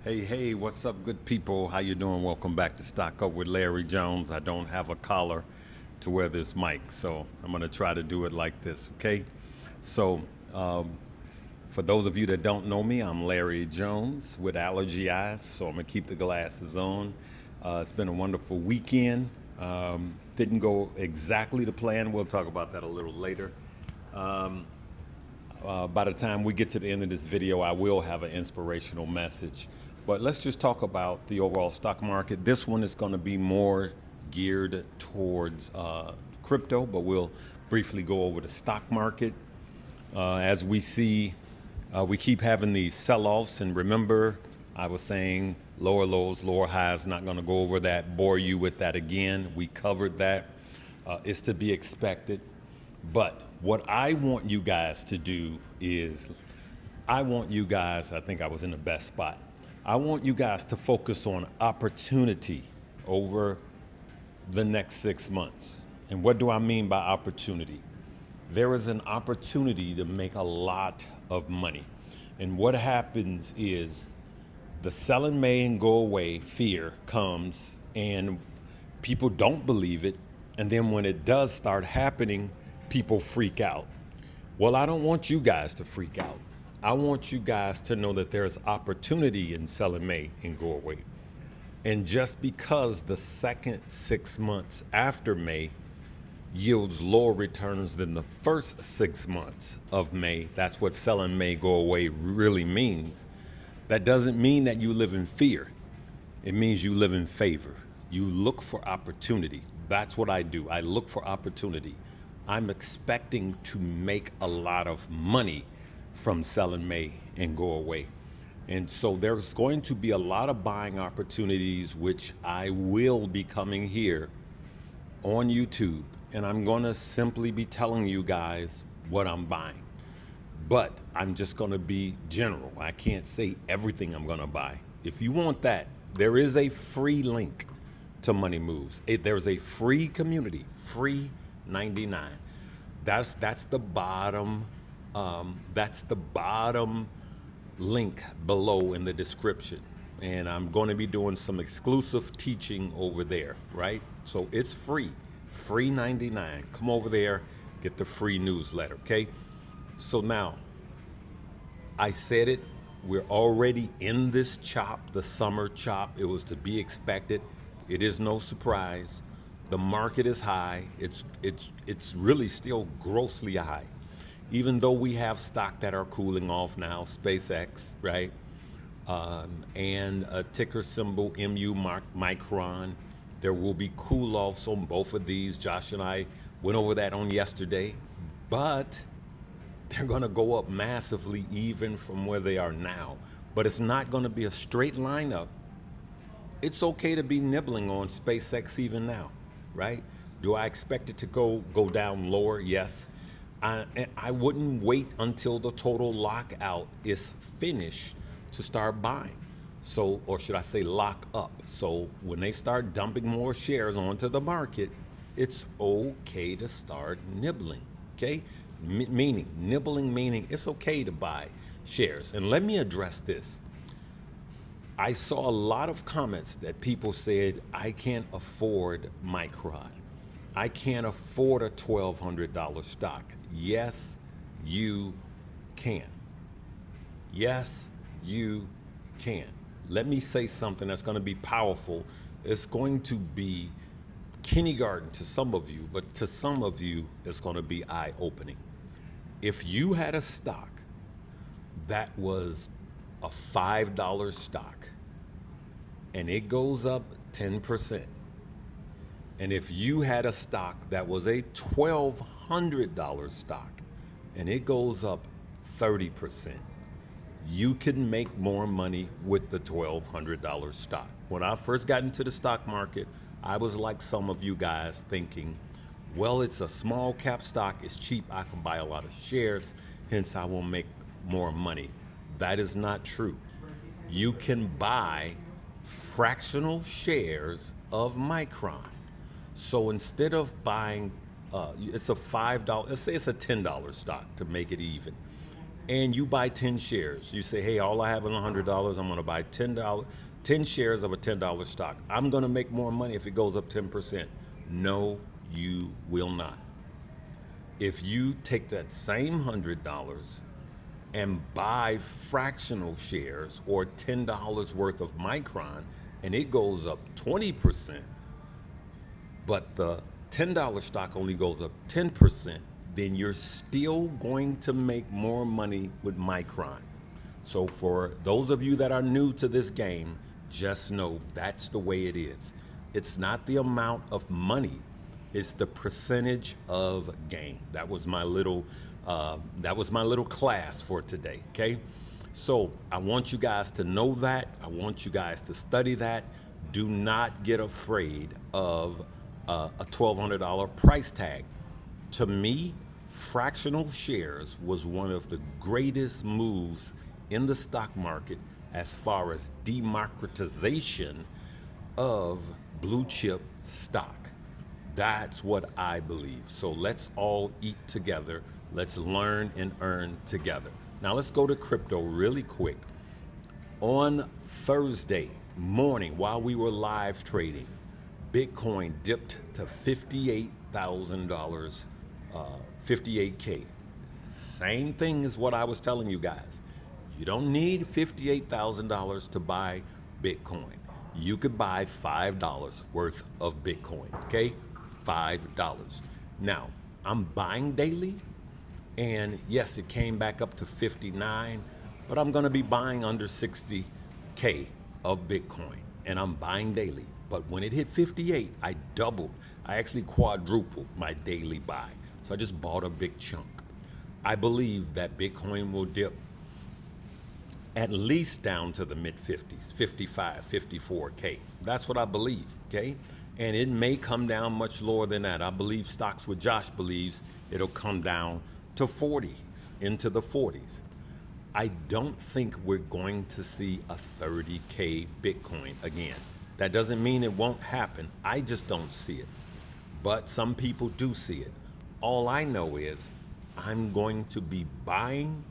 Hey, what's up, good people? How you doing? Welcome back to Stock Up with Larry Jones. I don't have a collar to wear this mic, so I'm going to try to do it like this, okay? So, for those of you that don't know me, I'm Larry Jones with allergy eyes, so I'm going to keep the glasses on. It's been a wonderful weekend. Didn't go exactly to plan. We'll talk about that a little later. By the time we get to the end of this video, I will have an inspirational message. But let's just talk about the overall stock market. This one is going to be more geared towards crypto, but we'll briefly go over the stock market. As we see, we keep having these sell-offs. And remember, I was saying lower lows, lower highs, not going to go over that, bore you with that again. We covered that. It's to be expected. But what I want you guys to do is, I think I was in the best spot. I want you guys to focus on opportunity over the next 6 months. And what do I mean by opportunity? There is an opportunity to make a lot of money. And what happens is the sell in May and go away fear comes and people don't believe it. And then when it does start happening, people freak out. Well, I don't want you guys to freak out. I want you guys to know that there's opportunity in sell in May and go away. And just because the second 6 months after May yields lower returns than the first 6 months of May, that's what sell in May, go away really means. That doesn't mean that you live in fear. It means you live in favor. You look for opportunity. That's what I do. I look for opportunity. I'm expecting to make a lot of money from sell in May and go away. And so there's going to be a lot of buying opportunities, which I will be coming here on YouTube. And I'm going to simply be telling you guys what I'm buying. But I'm just going to be general. I can't say everything I'm going to buy. If you want that, there is a free link to Money Moves. There's a free community, free 99. That's the bottom. That's the bottom link below in the description. And I'm going to be doing some exclusive teaching over there, right? So it's free 99. Come over there, get the free newsletter, okay? So now, I said it, we're already in this chop, the summer chop. It was to be expected. It is no surprise. The market is high. It's really still grossly high. Even though we have stock that are cooling off now, SpaceX, right? And a ticker symbol, Micron. There will be cool-offs on both of these. Josh and I went over that on yesterday. But they're going to go up massively even from where they are now. But it's not going to be a straight line up. It's okay to be nibbling on SpaceX even now, right? Do I expect it to go down lower? Yes. I wouldn't wait until the total lockout is finished to start buying. So, or should I say lock up. So when they start dumping more shares onto the market, it's okay to start nibbling, okay? Nibbling meaning it's okay to buy shares. And let me address this. I saw a lot of comments that people said, I can't afford Micron. I can't afford a $1,200 stock. Yes, you can. Yes, you can. Let me say something that's going to be powerful. It's going to be kindergarten to some of you, but to some of you, it's going to be eye-opening. If you had a stock that was a $5 stock and it goes up 10%, and if you had a stock that was a $1,200 stock and it goes up 30%, you can make more money with the $1,200 stock. When I first got into the stock market, I was like some of you guys thinking, well, it's a small cap stock, it's cheap, I can buy a lot of shares, hence I will make more money. That is not true. You can buy fractional shares of Micron. So instead of buying, it's a $5, let's say it's a $10 stock to make it even. and you buy 10 shares. You say, hey, all I have is $100. I'm going to buy $10 shares of a $10 stock. I'm going to make more money if it goes up 10%. No, you will not. If you take that same $100 and buy fractional shares or $10 worth of Micron and it goes up 20%, but the $10 stock only goes up 10%, then you're still going to make more money with Micron. So for those of you that are new to this game, just know that's the way it is. It's not the amount of money, it's the percentage of gain. That was my little class for today, okay? So I want you guys to know that. I want you guys to study that. Do not get afraid of a $1,200 price tag. To me, fractional shares was one of the greatest moves in the stock market as far as democratization of blue chip stock. That's what I believe. So let's all eat together. Let's learn and earn together. Now let's go to crypto really quick. On Thursday morning, while we were live trading, Bitcoin dipped to $58,000, 58K. Same thing as what I was telling you guys. You don't need $58,000 to buy Bitcoin. You could buy $5 worth of Bitcoin, okay? $5. Now, I'm buying daily, and yes, it came back up to 59, but I'm gonna be buying under 60K of Bitcoin, and I'm buying daily. But when it hit 58, I doubled. I actually quadrupled my daily buy. So I just bought a big chunk. I believe that Bitcoin will dip at least down to the mid 50s, 55, 54K. That's what I believe, okay? And it may come down much lower than that. I believe Stocks with Josh believes it'll come down to 40s, into the 40s. I don't think we're going to see a 30K Bitcoin again. That doesn't mean it won't happen. I just don't see it. But some people do see it. All I know is I'm going to be buying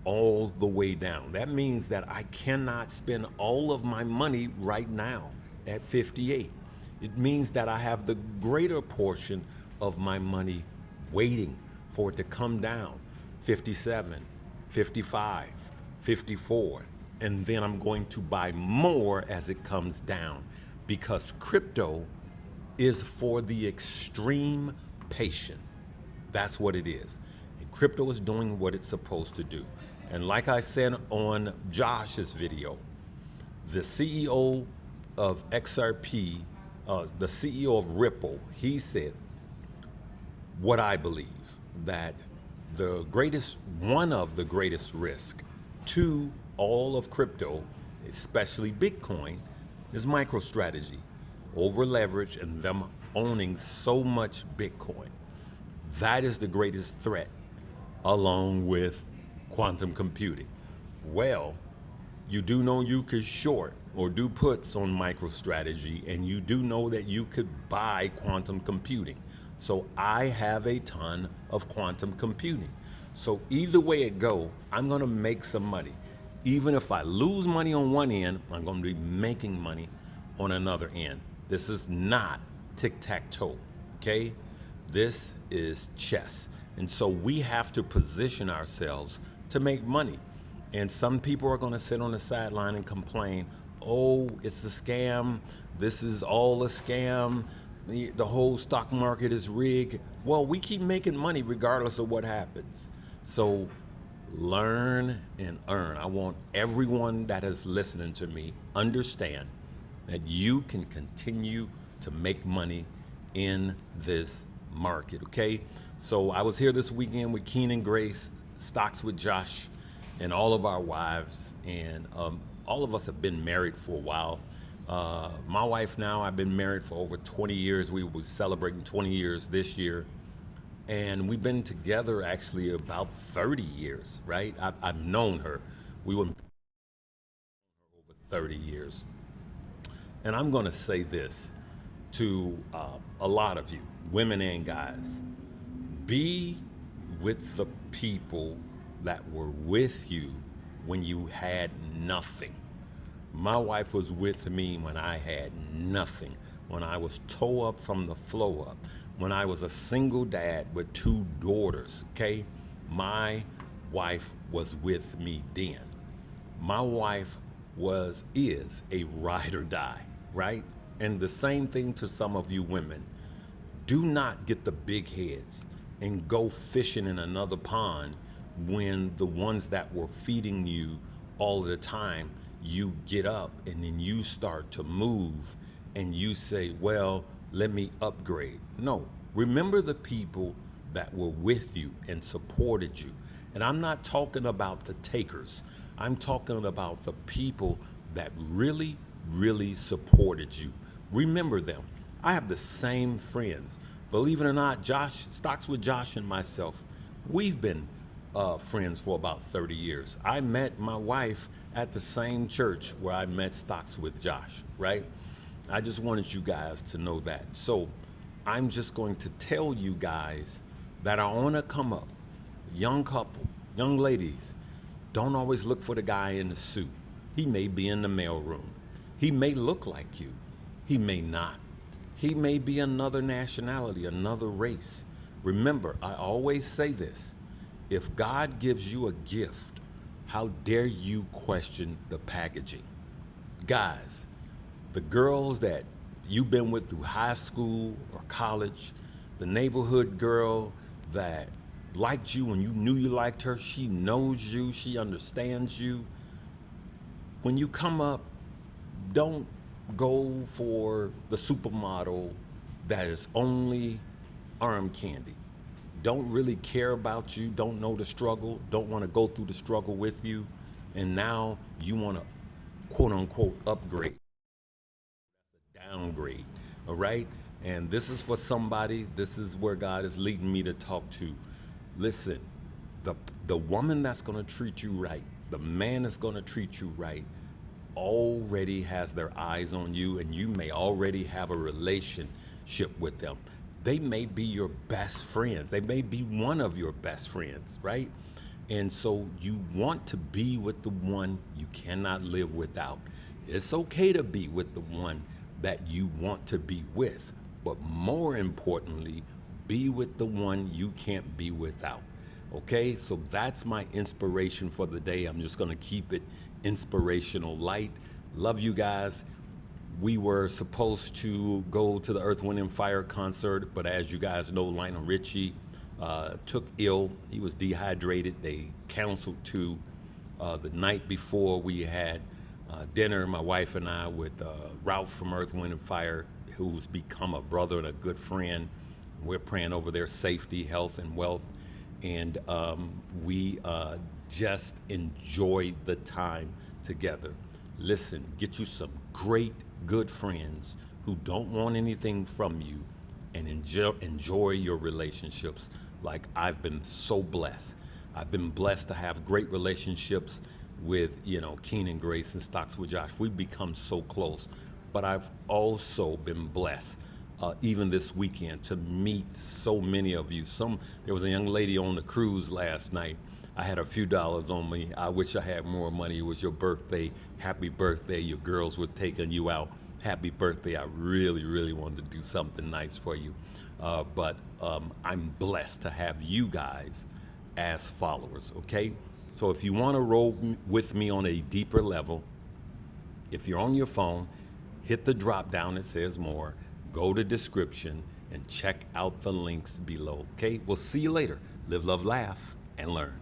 all the way down. That means that I cannot spend all of my money right now at 58. It means that I have the greater portion of my money waiting for it to come down, 57, 55, 54, and then I'm going to buy more as it comes down, because crypto is for the extreme patient. That's what it is. And crypto is doing what it's supposed to do. And like I said on Josh's video, the CEO of XRP, the CEO of Ripple, he said what I believe, that one of the greatest risk to all of crypto, especially Bitcoin, is MicroStrategy, over leverage and them owning so much Bitcoin. That is the greatest threat, along with quantum computing. Well, you do know you could short or do puts on MicroStrategy, and you do know that you could buy quantum computing. So I have a ton of quantum computing. So either way it go, I'm gonna make some money. Even if I lose money on one end, I'm gonna be making money on another end. This is not tic-tac-toe, okay? This is chess. And so we have to position ourselves to make money. And some people are gonna sit on the sideline and complain, oh, it's a scam, this is all a scam, the whole stock market is rigged. Well, we keep making money regardless of what happens. So learn and earn. I want everyone that is listening to me understand that you can continue to make money in this market, okay? So I was here this weekend with Keenan Grace, Stocks with Josh, and all of our wives, and all of us have been married for a while. My wife now, I've been married for over 20 years. We were celebrating 20 years this year. And we've been together actually about 30 years, right? I've known her. We were over 30 years. And I'm gonna say this to a lot of you, women and guys. Be with the people that were with you when you had nothing. My wife was with me when I had nothing, when I was toe up from the flow up, when I was a single dad with two daughters, okay? My wife was with me then. My wife is a ride or die, right? And the same thing to some of you women. Do not get the big heads and go fishing in another pond when the ones that were feeding you all the time, you get up and then you start to move and you say, well, let me upgrade. No, remember the people that were with you and supported you. And I'm not talking about the takers. I'm talking about the people that really, really supported you. Remember them. I have the same friends. Believe it or not, Josh, Stocks with Josh and myself, we've been friends for about 30 years. I met my wife at the same church where I met Stocks with Josh, right? I just wanted you guys to know that. So I'm just going to tell you guys that are on a come up, young couple, young ladies, don't always look for the guy in the suit. He may be in the mailroom. He may look like you. He may not. He may be another nationality, another race. Remember, I always say this. If God gives you a gift, how dare you question the packaging? Guys, the girls that you've been with through high school or college, the neighborhood girl that liked you when you knew you liked her, she knows you, she understands you. When you come up, don't go for the supermodel that is only arm candy. Don't really care about you, don't know the struggle, don't want to go through the struggle with you, and now you want to quote unquote upgrade, downgrade, all right? And this is for somebody, this is where God is leading me to talk to. Listen, the woman that's going to treat you right, the man that's going to treat you right, already has their eyes on you, and you may already have a relationship with them. They may be your best friends. They may be one of your best friends, right? And so you want to be with the one you cannot live without. It's okay to be with the one that you want to be with, but more importantly, be with the one you can't be without. Okay, so that's my inspiration for the day. I'm just gonna keep it inspirational light. Love you guys. We were supposed to go to the Earth, Wind, and Fire concert, but as you guys know, Lionel Richie took ill. He was dehydrated. They canceled to the night before. We had dinner, my wife and I, with Ralph from Earth, Wind, and Fire, who's become a brother and a good friend. We're praying over their safety, health, and wealth. And we just enjoyed the time together. Listen, get you some great, good friends who don't want anything from you, and enjoy your relationships like I've been so blessed. I've been blessed to have great relationships with, Keen and Grace and Stocks with Josh. We've become so close. But I've also been blessed even this weekend to meet so many of you. There was a young lady on the cruise last night. I had a few dollars on me. I wish I had more money. It was your birthday. Happy birthday. Your girls were taking you out. Happy birthday. I really, really wanted to do something nice for you. But I'm blessed to have you guys as followers, okay? So if you want to roll with me on a deeper level, if you're on your phone, hit the drop down that says more, go to description, and check out the links below, okay? We'll see you later. Live, love, laugh, and learn.